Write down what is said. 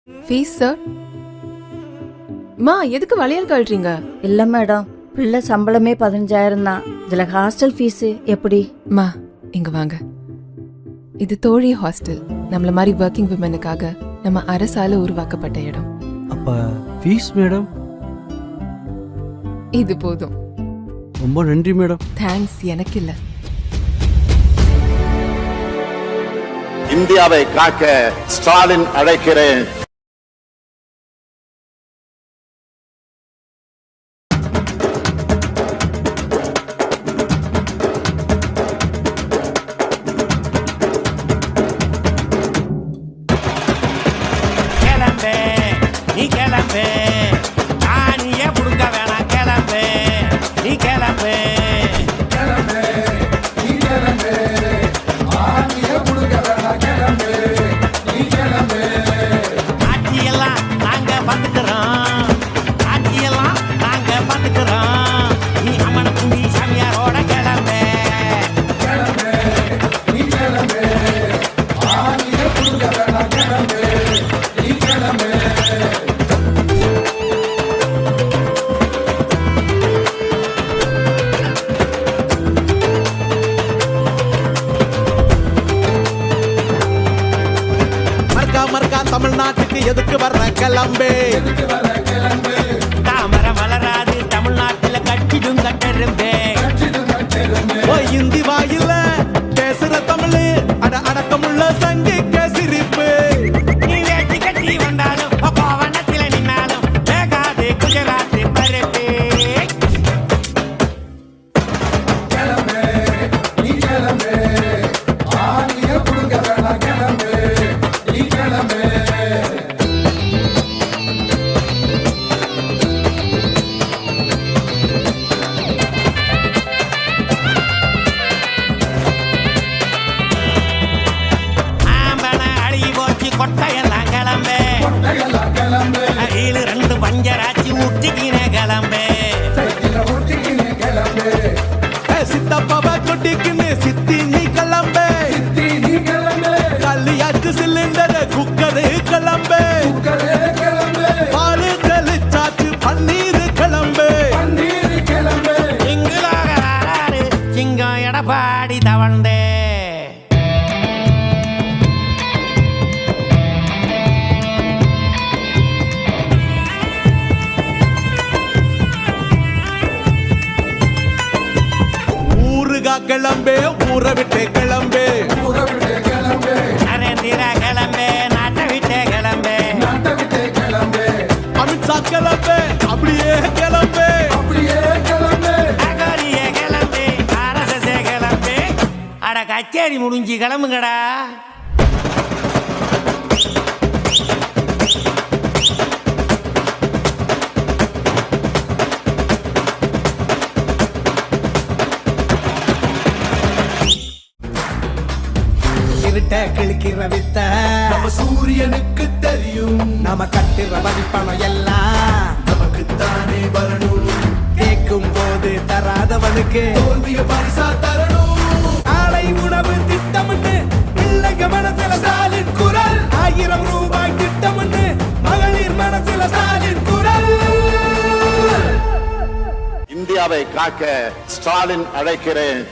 Fees sir. மா எதுக்கு வளையல் கழறீங்க? இல்ல மேடம், பிள்ளை சம்பளமே 15,000 தான். இதுல ஹாஸ்டல் ஃபீஸ் எப்படி? மா இங்க வாங்க. இது தோழி ஹாஸ்டல். நம்மள மாதிரி ஒர்க்கிங் விமனுக்காக நம்ம அரசால உருவாக்கப்பட்ட இடம். அப்ப ஃபீஸ் மேடம்? இது போதும். ரொம்ப நன்றி மேடம். தேங்க்ஸ் எனக்கு இல்ல. இந்தியாவை காக்க ஸ்டாலின் அழைக்கிறேன். நீ கிளம்பு, ஆணியே புடுங்க வேணாம். கிளம்பு, நீ கிளம்பு. ஆட்சியெல்லாம் நாங்க பார்த்துக்கிறோம், ஆட்சியெல்லாம் நாங்க பார்த்துக்கிறோம். நீ அம்மனை குண்டி சாமியாரோட கிளம்பு. மர்க்கா தமிழ்நாட்டுக்கு எதுக்கு வர்ற கிளம்பு. தாமரை மலராது தமிழ்நாட்டுல கட்டிடும் கட்டெரும்பே. இந்தி வாயில பேசுற தமிழ் அடக்கமுள்ள சங்கிக்க சிரிப்பு. நீ வேட்டி கட்டி வந்தாலும் கோவணத்தில நின்னாலும் வேகாது குஜராத்து பருப்பு. கொட்டையெல்லாம் கிளம்பு, கையில் 2 பஞ்சராட்சி ஊட்டிக்கின கிளம்பு. சித்தப்பாவை கொட்டிக்கின்னு சித்தி நீ கிளம்பு. கல்லியாச்சு சிலிண்டர் குக்கரு கிளம்பு. பாலு தெளிச்சாச்சு பன்னீர் கிளம்பு. இங்குலாக சிங்கம் எடப்பாடி தவண்டே. கிளம்பே, ஊரை விட்டு கிளம்பே. நரேந்திரா கிளம்பே, நாட்டை விட்டே கிளம்பே. அமித்ஷா கிளம்பே, அப்படியே கிளம்பே. அகோரியே கிளம்பே, RSS கிளம்பே. அட கச்சேரி முடிஞ்சு கிளம்புங்கடா. கிழிக்கிற வித்த நம்ம சூரியனுக்கு தெரியும். நம்ம கட்டுற மதிப்பணம் எல்லாம் நமக்கு தானே வரணும். கேட்கும் போது தராதவனுக்கு தோல்விய பரிசா தரணும். ஆலை உணவு திட்டம்னு பிள்ளைங்க மனசுல ஸ்டாலின் குரல். 1000 ரூபாய் திட்டம்னு மகளிர் மனசுல ஸ்டாலின் குரல். இந்தியாவை காக்க ஸ்டாலின் அழைக்கிறேன்.